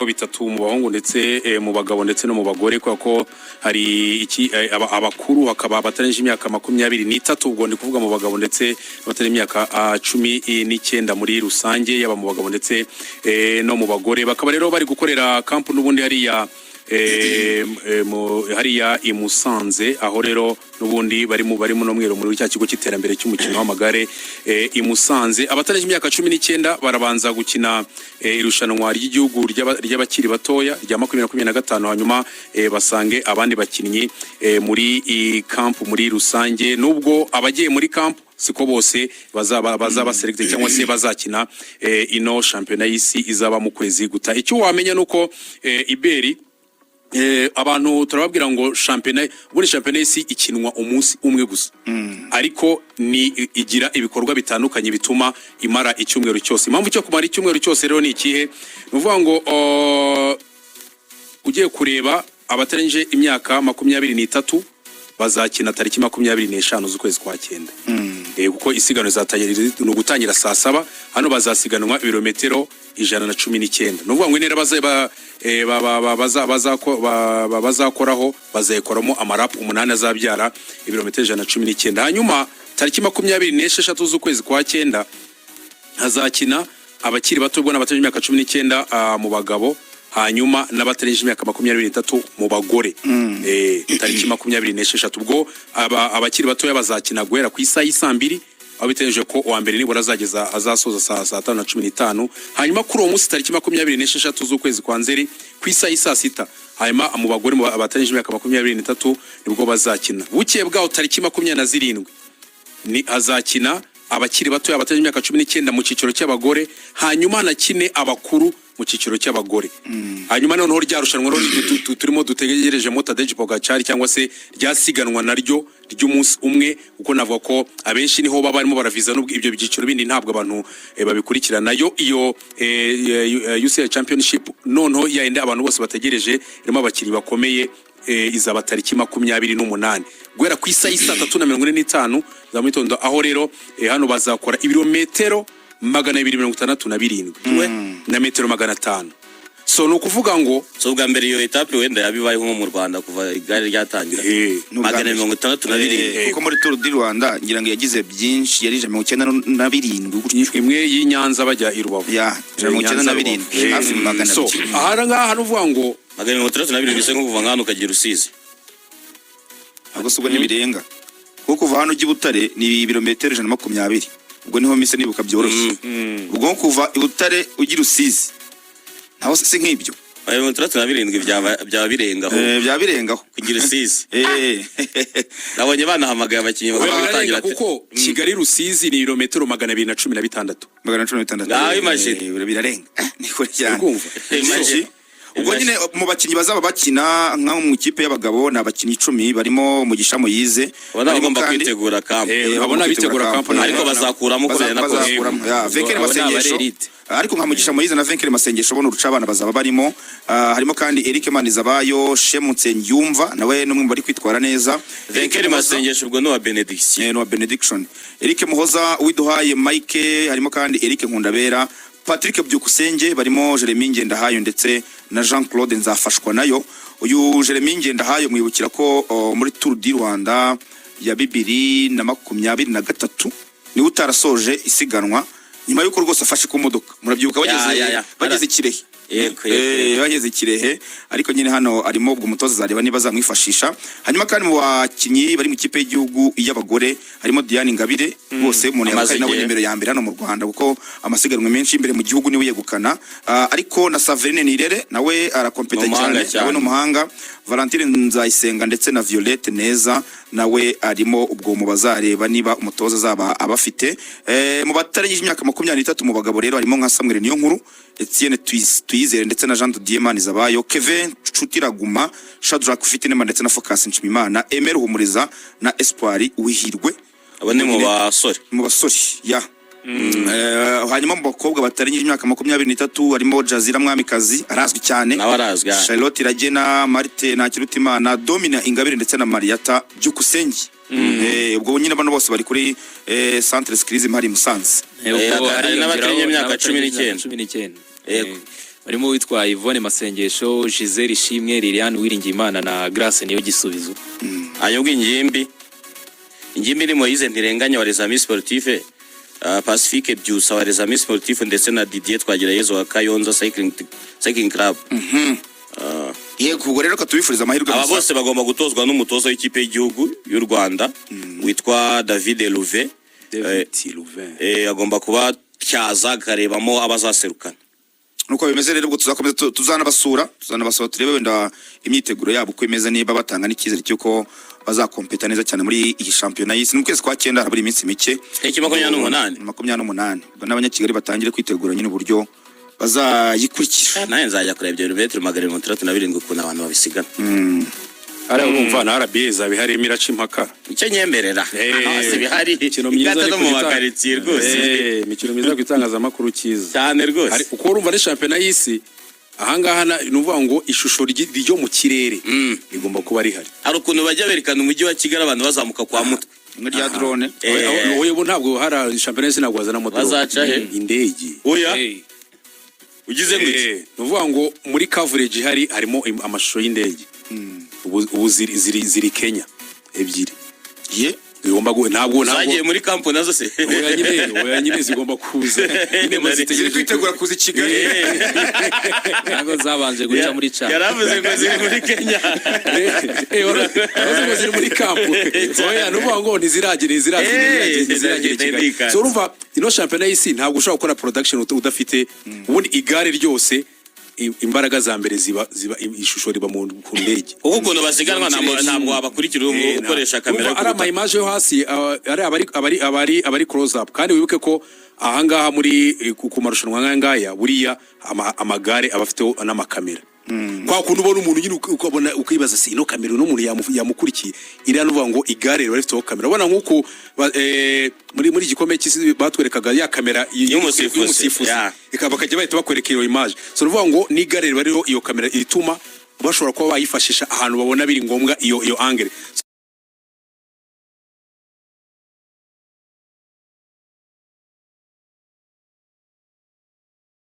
bitatu mu bahungu ndetse mu bagabo ndetse no mu bagore ko hari iki abakuru hakaba batarenje imyaka 23 ubwo ndi kuvuga mu bagabo ndetse batarenje imyaka 19 muri rusange yaba mu bagabo ndetse no mu bagore bakaba rero bari gukorera camp n'ubundi hariya i Musanze aho rero n'ubundi barimo no mwero muri cya kigo cy'iterambere cy'umukino w'amagare i Musanze abatarenje imyaka 19 barabanza gukina irushanwa ry'igihugu ry'abakiri batoya rya 2025 hanyuma basange abandi bakinnyi muri camp muri rusange nubwo abagiye muri camp siko bose bazaba select cyangwa se bazakina ino championnat y'isi izaba mu kwezi guta icyo wamenya nuko iberi abantu turababwira ngo championnat y'isi ikinwa umunsi umwe gusa ariko ni igira ibikorwa bitandukanye bituma imara icyumweru cyose impamvu cyo kumara icyumweru cyose rero ni ikihe nuvuga ngo ugiye kureba abatarenje imyaka 23 bazakina tariki 25 z'ukwezi kwa 9 kuko isiganwa zatangira no gutangira saa 7 hano bazasiganwa ibirometero 119 nuvuga ngo intera bazakoraho bazayikoramo amarapu 8 azabyara ibirometero 119 hanyuma tariki 26 z'ukwezi kwa 9 hazakina abakiri bato ubwo n'abatarenje imyaka 19 mu bagabo hanyuma n'abatarenje imyaka 23 mu bagore tariki 26 ubwo abakiri bato bazakina guhera ku isaha y'isambiri aho bitegereje ko uwa mbere nibura azasoza saa 5:15 hanyuma kuri uwo munsi tariki 26 z'ukwezi kwa Nzeri ku isaha y'isa 6 hanyuma mu bagore abatarenje imyaka 23 nibwo bazakina bukiye bwaho tariki 27 ni azakina abakiri bato abatarenje imyaka 19 mu ciciro cy'abagore hanyuma nakine abakuru mu ciciro cy'abagore hanyuma noneho ryarushanwa turimo dutegereje Motadej Pogacar cyangwa se ryasiganwa naryo ry'umunsi umwe uko navuga ko abenshi niho baba barimo baraviza nubwo ibyo biciciro bindi ntabwo abantu babikurikirana yo iyo UCI Championship noneho yaende abantu bose bategereje irimo abakiri bakomeye izaba tariki 28 guhera ku isaha y'isa 3:45 za mu gitondo aho rero hano bazakora ibirometero 267 na metero 500 so no kuvuga ngo so bwa mbere iyo etape wenda yabibaye nko mu Rwanda kuva igare ryatangira 267 kuko muri Tour du Rwanda ngira ngo yagize byinshi yarije 97 imwe y'Inyanza bajya i Rubavu ya 97 hafi 200 so aha nuvuga ngo 267 bise nko kuva ngano kagira Rusizi ahubwo subwo nibirenga kuko kuva hano Gibutare ni ibirometero 120 ubwo niho mise nibuka byoroshye ubwo kuva ibutare ugira Rusizi naho se nk'ibyo 37 byaba birengaho kugira Rusizi nabonye banahamagaye abakinyi bakatangira kuko Kigali Rusizi ni ibirometero 216 naho imagine birarenga niko cyane ubwo nyine mu bakinyi bazaba bakina nka mu ikipe y'abagabo na abakinyi 10 barimo Mugisha Moyize bagomba kwitegura camp babona bitegura camp ariko bazakuramo ko nako Venkere Masengesho ariko nka Mugisha Moyize na Venkere Masengesho bono ruca abana bazaba barimo harimo kandi Eric Manizabayo Shemutse Nyumva nawe numwe bari kwitwara neza Venkere Masengesho ubwo no wa Benediction Eric Muhoza Widuhaye Mike harimo kandi Eric Nkundabera Patrick Byukusenge barimo Jeremy Ngendahayo ndetse na Jean-Claude Nzafashwa nayo uyu Jeremy Ngendahayo mwibukira ko muri Tour du Rwanda ya 2023 ni utarasoje isiganwa nyuma yuko rwose afashe ku modoka murabyibuka bageze Kirehe bageze Kirehe ariko nyine hano arimo ubwo mutoza zareba niba zamwifashisha hanyuma kandi mu bakinyi bari mu kipe y'igihugu y'abagore harimo Diane Ngabire bose umuntu yakari nawe nimero ya mbere hano mu Rwanda kuko amasiganwa menshi imbere mu gihugu niwe yegukana ariko na Saverine Nirere nawe arakompeta cyane nawe no muhanga Valentine Nzayisenga ndetse na Violette Neza nawe arimo ubwo mu bazareba niba umutoza zaba abafite mu batarengeje imyaka 23 mu bagabo rero harimo nka Samuel Niyonkuru Etienne Tuyizere ndetse na Jean de Diemani Zabayo Kevin Chutiraguma Shadrack Fitinema ndetse na Focus Nshimimana Emer Humuriza na Espoir Wihirwe abone mu basore ya hanyuma mu bakobwa batarengeje imyaka 23 harimo Jazira Mwamikazi arazwi cyane Charlotte Ragena Marite Nakirutimana Domina Ingabire ndetse na Mariata Byukusenge ubwo nyine bano bose bari kuri Centre Skirizi Mpari Musanze ari n'abatarengeje imyaka 19 yego barimo witwa Yvonne Masengesho, Giselle Ishimwe, Liliane Uwiringiyimana na Grace Niyo Gisubizo. Ayobwa ingimbi ni Moise Ntirenganya wa Les Amis Sportifs, Pacifique Byusa wa Les Amis Sportifs ndetse na Didier Twagirayezu wa Kayonza Cycling Club. Yego ubwo rero katubifuriza amahirwe aba bose bagomba gutozwa n'umutoza w'ikipe y'igihugu y'u Rwanda witwa David Louvet. Agomba kuba tyaza akarebamo abazaserukana. Nuko bimeze rero ubwo tuzakomeza tuzanabasura turebe wenda imyiteguro yabo uko imeze, niba batanga n'ikizere cyuko bazakompeta neza cyane muri iyi shampiyona y'isi. Mu kwezi kwa 9 haraburi iminsi mike, 28 ubwo n'abanyakigali batangire kwitegura nyine uburyo bazayikurikira. Naye nzajya kureba ibyo birometero 137 ukuntu abantu babisigana. Ara urumva na RBA zabihari imiraca impaka. Icyo nyemerera hasi bihari igata no mu makaritsiye rwose. Imikino myiza kwitangazamakuru cyiza cyane rwose. Uko urumva ni shampiyona y'isi ahangaha nuvuga ngo ishusho ryo mu kirere rigomba kuba rihari. Hari ukuntu bajya berekana umujyi wa Kigali abantu bazamuka kwa mutwe muri drone. Oya ntabwo hari shampiyona y'isi ntabwo bazana moto indege. Oya ugize ngo nuvuga ngo muri coverage harimo amashusho y'indege. Ubu ziri Kenya ebyiri. Igomba ntabwo zagiye muri kampo nazo se. Oya nyine zigomba kuza. Nyine bazitegera kwitegura kuza i Kigali. Ntabwo zabanje guca muri Chad. Yaravuze ngo ziri muri Kenya. Ngo ziri muri kampo. Oya nuvuga ngo ntiziragire Kigali. So urumva ino shampiyona y'isi ntabwo ushobora gukora production udafite ubundi igare ryose. Imbaraga za mbere ziba ishusho riba mu ndege. Kuko ukuntu basiganwa ntabwo wabakurikira ukoresha kamera. Ari ama image yo hasi abari close up, kandi wibuke ko ahangaha muri ku marushanwa ngaya buriya amagare abafite n'amakamera. Kwa kuntu ubona umuntu nyine ukabona ukibaza si ino kamera no muntu yamukurikiye iriya nuvuga ngo igare riba rifite kamera. Ubona nkuko muri gikomeye cy'isi batwerekaga ya kamera y'umusifuzi bakajya bahita bakwereka iyo image. So nuvuga ngo n'igare riba ririho iyo kamera ituma bashobora kuba bayifashisha ahantu babona biri ngombwa iyo angle.